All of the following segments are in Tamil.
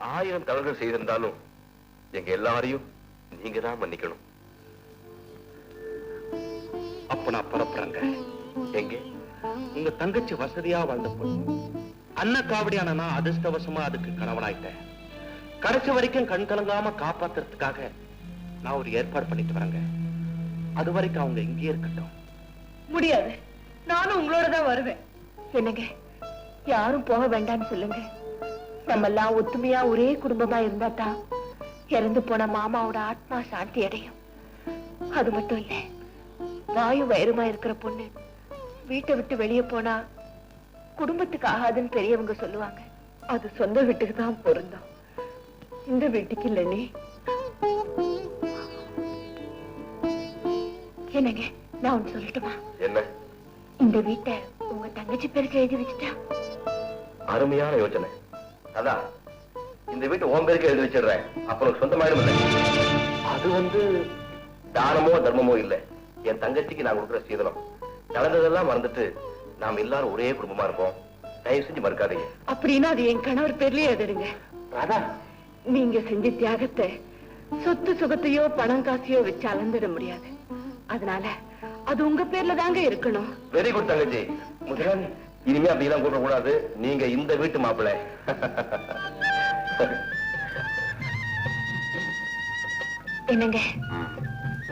1000 தவறுகள் செய்திருந்தாலும் எங்க எல்லாரையும் நீங்க தான் மன்னிக்கணும். அப்ப நான் புறப்படுறேங்க. எங்க உங்க தங்கச்சி வசதியா வாழ்ந்த பொண்ணு அன்ன காவடியான நான் அதிர்ஷ்டவசமா அதுக்கு கணவனாயிட்டேன். கடைசி வரைக்கும் கண் கலங்காம காப்பாத்துறதுக்காக நான் ஒரு ஏற்பாடு பண்ணிட்டு வரேங்க. அது வரைக்கும் அவங்க இங்கே இருக்கட்டும். முடியாது, நானும் உங்களோட தான் வருவேன். என்னங்க, யாரும் போக வேண்டாம்னு சொல்லுங்க. நம்ம எல்லாம் ஒத்துமையா ஒரே குடும்பமா இருந்தா தான் இறந்து போன மாமாவோட ஆத்மா சாந்தி அடையும். அது மட்டும் இல்ல, வாயு வயிறுமா இருக்கிற பொண்ணு வீட்டை விட்டு வெளியே போனா குடும்பத்துக்கு ஆகாதுன்னு பெரியவங்க சொல்லுவாங்க. அது சொந்த வீட்டுக்கு தான் பொருந்தோம், இந்த வீட்டுக்கு இல்லைன்னு. என்னங்க, நான் ஒண்ணு சொல்லட்டுமா? என்ன? இந்த வீட்டை உங்க தங்கச்சி பேருக்கு எழுதி வச்சுட்டா. அருமையான யோசனை. அதான் இந்த வீட்டு உன் பேருக்கு எழுதி வச்சிடுறேன். அப்புறம் சொந்தமாயிடும் இல்லை. அது தானமோ தர்மமோ இல்லை, என் தங்கச்சிக்கு நான் கொடுக்குற சீதனம். நடந்ததெல்லாம் மறந்துட்டு நாம் எல்லாரும் ஒரே குடும்பமா இருப்போம். தயவு செஞ்சு மறுக்காதீங்க. அப்படின்னா அது என் கணவர் பேர்லயே எழுதுடுங்க. அதான் நீங்க செஞ்ச தியாகத்தை சொத்து சுகத்தையோ பணம் காசையோ வச்சு அளந்துட முடியாது. அதனால அது உங்க பேர்ல தாங்க இருக்கணும். வெரி குட் தங்கச்சி. முதலாளி, இனிமே அப்படிலாம் கூட்ட கூடாது. நீங்க இந்த வீட்டு மாப்பிள்ளை. என்னங்க,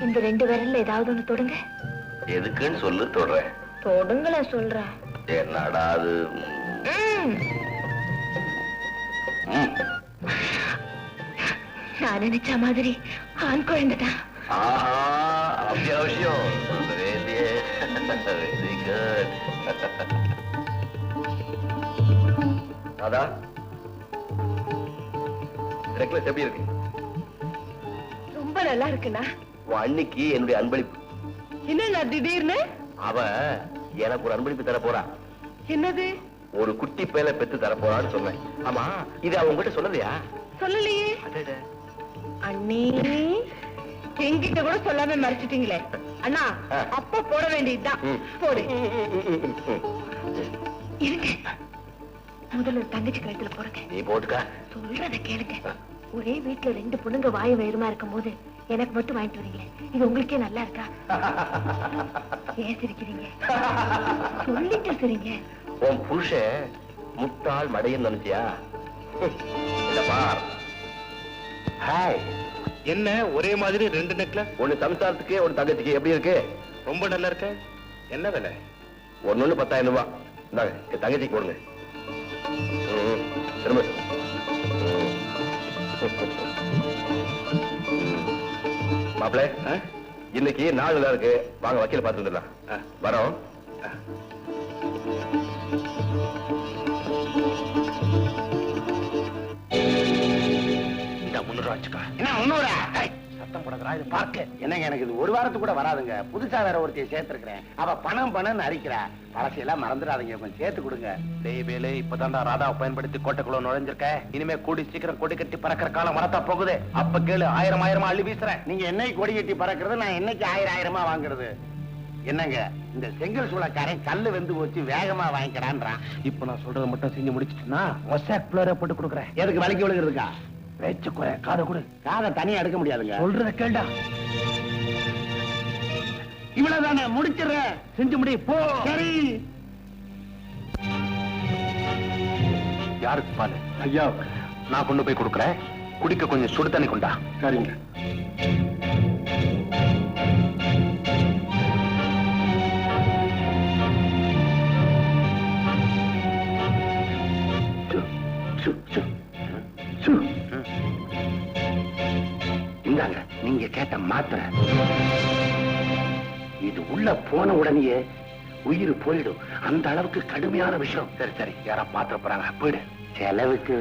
இந்த 2 விரல்ல ஏதாவது ஒண்ணு தொடுங்க. எதுக்குன்னு சொல்லு, தொடுறேன். தொடுங்கள சொல்றேன். என்னடா அது? நான் நினைச்ச மாதிரி ஆண் குழந்தைதான். ஆஹா, அத்தியாவசியம். Very good. அதான் நெக்லஸ் எப்படி இருக்கு? ரொம்ப நல்லா இருக்குண்ணா. உன் அன்னைக்கு என்னுடைய அன்பளிப்பு. என்ன திடீர்னு? அவ எனக்கு ஒரு அன்பளிப்பு தர போறா. என்னது? ஒரு குட்டி பேல பெத்து தர போறான்னு சொன்னேன். ஆமா, இது அவங்க கிட்ட சொல்லலையா? சொல்லலையே. அண்ணி, என்கிட்ட கூட சொல்லாம மறைச்சிட்டீங்களே. அண்ணா, அப்ப போட வேண்டியதுதான். போடு. இருங்க, முதல்ல தங்கச்சி கழுத்துல போடுங்க. நீ போட்டுக்க. சொல்றத கேளுங்க. ஒரே வீட்டுல 2 பொண்ணுங்க வாயு வயிறுமா இருக்கும் போது எனக்கு மட்டும் வாங்கிட்டு வரீங்களே, இது உங்களுக்கே நல்லா இருக்கா? ஏன் சிரிக்கிறீங்க? சொல்லிட்டு சரிங்க. உன் புருஷன் முட்டாள் மடையன்னு நினைச்சியா? ஹாய். என்ன ஒரே மாதிரி 2 நெக்லஸ்? ஒண்ணு சம்சாரத்துக்கு, ஒரு தங்கச்சிக்கு. எப்படி இருக்கு? ரொம்ப நல்லா இருக்கு. என்ன விலை? ஒண்ணு 10,000 ரூபாய். இந்தாங்க, என் தங்கச்சிக்கு போடுங்க. திரும்ப மாப்பிள்ளை, இன்னைக்கு நாள் நல்லா இருக்கு. வாங்க, வக்கீல பார்த்து வந்துடலாம். வரோம். இந்த 300 ரூபாய்க்கா? என்ன 300? சத்தம் போடாதடா, இது பார்க்க. என்னங்க, எனக்கு இது 1 வாரத்துக்கு கூட வராதுங்க. புதுசா வேற ஒருத்தைய சேர்த்திருக்கிறேன். அவ பணம் அரிக்கிறா. பழசையெல்லாம் மறந்துடாதீங்க, கொஞ்சம் சேர்த்து கொடுங்க. டேய் வேலு, இப்பதான்டா ராதாவை பயன்படுத்தி கோட்டைக்குள்ள நுழைஞ்சிருக்க. இனிமே கூடி சீக்கிரம் கொடி கட்டி பறக்கிற காலம் வரத்தா போகுது. அப்ப கேளு, 1000 அள்ளி வீசுறேன். நீங்க என்னைக்கு கொடி கட்டி பறக்கிறது, நான் என்னைக்கு 1000 வாங்குறது? என்னங்க, இந்த செங்கல் சூளக்காரன் கல்லு வெந்து போச்சு வேகமா வாங்கிக்கிறான்றான். இப்ப நான் சொல்றதை மட்டும் செஞ்சு முடிச்சிட்டுனா மொசாக் பிளேயரை போட்டு கொடுக்குறேன். எதுக்கு வலிக்கு விழுகிறதுக்கா? பேச்சு காதை கொடு. காதை தனியா எடுக்க முடியாதுங்க. சொல்றத கேள்டா. இவ்வளவுதானே, முடிச்சிடுறேன். செஞ்சு முடி போ. சரி. யாருக்கு பாலு? ஐயா, நான் கொண்டு போய் கொடுக்குறேன். குடிக்க கொஞ்சம் சுடு தண்ணி கொண்டா. சரிங்க. இந்தாங்க, நீங்க கேட்ட மாத்திரை. இது உள்ள போன உடனேயே உயிர் போயிடும். அந்த அளவுக்கு கடுமையான விஷயம். சரி சரி, யாரா மாத்திர போறாங்க, போயிடு. செலவுக்கு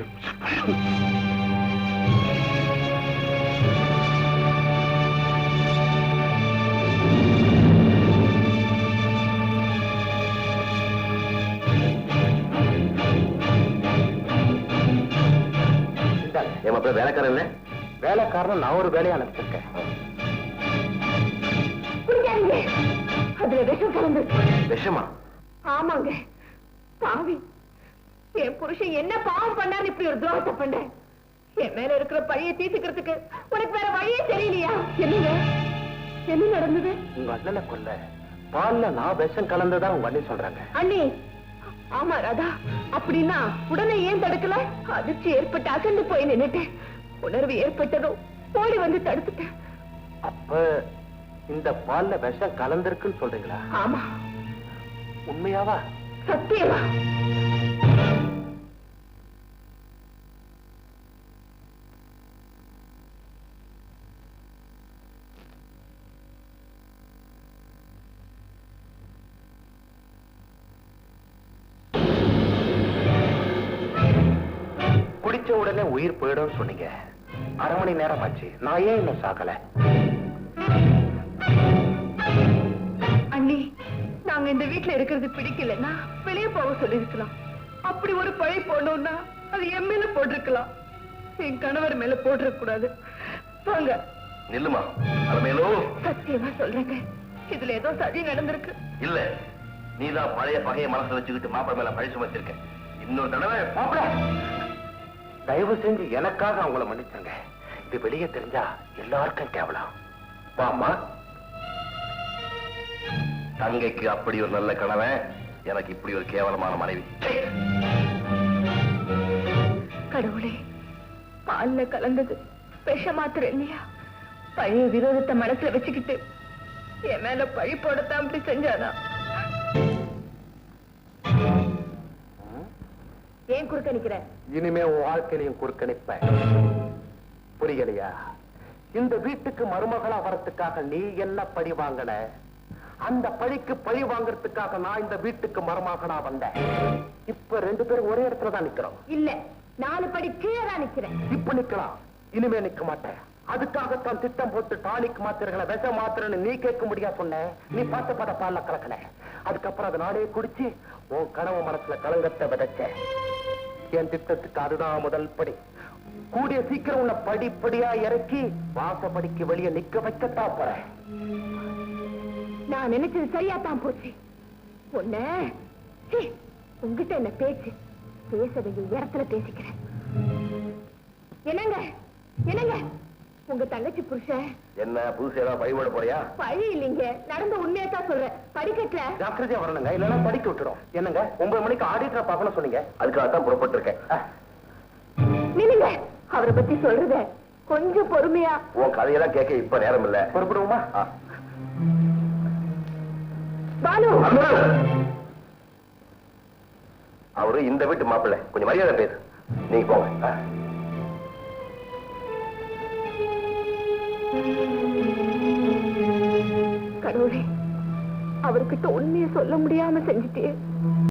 வேலைக்காரன் இல்ல? வேலைக்காரன் நான் ஒரு வேலையை அனுப்பிச்சிருக்கேன். அதுல விஷம் கலந்து. விஷமா? ஆமாங்க, பாவி. என் புருஷன் என்ன பாவம் பண்ணான்னு இப்படி ஒரு துரோகத்தை பண்ண. என் மேல இருக்கிற பழிய தீர்த்துக்கிறதுக்கு உனக்கு வேற வழியே தெரியலையா? என்னங்க என்ன நடந்தது? உங்க அண்ணனை கொல்ல பால்ல நான் விஷம் கலந்துதான் உங்க அண்ணி சொல்றாங்க. அண்ணி, ஆமா ராதா, அப்படின்னா உடனே ஏன் தடுக்கல? அதிர்ச்சி ஏற்பட்டு அசந்து போய் நின்னுட்டேன். உணர்வு ஏற்பட்டதும் ஓடி வந்து தடுத்துட்டேன். அப்ப இந்த பால்ல விஷம் கலந்திருக்குன்னு சொல்றீங்களா? ஆமா. உண்மையாவா? சத்தியமா. குடிச்ச உடனே உயிர் போயிடும் சொன்னீங்க. 1/2 மணி நேரம் ஆச்சு, நான் ஏன் இன்னும் சாகல? அண்ணி, நாங்க இந்த வீட்டுல இருக்கிறது பிடிக்கலன்னா வெளியே போக சொல்லிருக்கலாம். அப்படி ஒரு பழி போடணும்னா அது என் மேல போட்டிருக்கலாம், என் கணவர் மேல போட்டிருக்க கூடாது. வாங்க. நில்லுமா அலமேலு. சத்தியமா சொல்றேங்க, இதுல ஏதோ சதி நடந்திருக்கு. இல்ல, நீதான் பழைய பகைய மனசுல வச்சுக்கிட்டு மாப்பிள மேல பழி சுமத்திருக்க. இன்னொரு தடவை மாப்பிள, தயவு செஞ்சு எனக்காக அவங்கள மன்னிச்சுங்க. இது வெளியே தெரிஞ்சா எல்லாருக்கும் கேவலம். வாமா. தங்கைக்கு அப்படி ஒரு நல்ல கணவன், எனக்கு இப்படி ஒரு கேவலமான மனைவி. கடவுளே, பால்ல கலந்தது விஷ மாத்திரம் இல்லையா? பழைய விரோதத்தை மனசுல வச்சுக்கிட்டு என் மேல பழி போடத்தான் அப்படி செஞ்சானா? ஏன் குறுக்க நிக்கிற? இனிமே உன் வாழ்க்கையிலையும் குறுக்க நிப்ப. புரியலையா? இந்த வீட்டுக்கு மருமகளா வரத்துக்காக நீ என்ன பழி வாங்கின, அந்த பழிக்கு பழி வாங்கறதுக்காக நான் இந்த வீட்டுக்கு மருமகனா வந்தேன். இப்ப 2 பேரும் ஒரே இடத்துல தான் நிக்கிறோம். இல்ல, 4 படி கீழே தான் நிக்கிறேன். இப்ப நிக்கலாம், இனிமே நிக்க மாட்டேன். அதுக்காகத்தான் திட்டம் போட்டு டானிக் மாத்திரைகளை விஷ மாத்திரன்னு நீ கேட்க முடியா சொன்ன. நீ பார்த்த பால்ல கலக்கல. அதுக்கப்புறம் அதை நானே குடிச்சு உன் கனவு மனசுல கலங்கத்தை விதைச்ச. என் திட்டத்துக்கு அதுதான் முதல் படி. கூடிய சீக்கிரம் உன்னை படிப்படியா இறக்கி வாசப்படிக்கு வெளியே நிக்க வைக்கத்தான் போறேன். நான் நினைச்சது சரியா தான் போச்சு. உங்ககிட்ட என்ன பேச்சு பேச வேண்டிய இடத்துல பேசிக்கிறேன். என்னங்க என்னங்க, உங்க தங்கச்சி புருஷன் என்ன புதுசு ஏதாவது பழிபட போறியா? பழி இல்லைங்க, நடந்த உண்மையா தான் சொல்றேன். படிக்கட்டுல ஜாக்கிரதையா வரணுங்க, இல்லைன்னா படிக்க விட்டுடும். என்னங்க 9 மணிக்கு ஆடிட்டரை பார்க்கணும் சொன்னீங்க. அதுக்காகத்தான் புறப்பட்டு இருக்கேன். நில்லுங்க, அவரை பத்தி சொல்றத கொஞ்சம் பொறுமையா. உன் கதையெல்லாம் கேட்க இப்ப நேரம் இல்ல. புறப்படுவோமா? பாலு, அவரு இந்த வீட்டு மாப்பிள்ளை, கொஞ்சம் மரியாதை பேசு. நீங்க போங்க. கடவுளே, அவர்கிட்ட உண்மையை சொல்ல முடியாம செஞ்சுட்டே.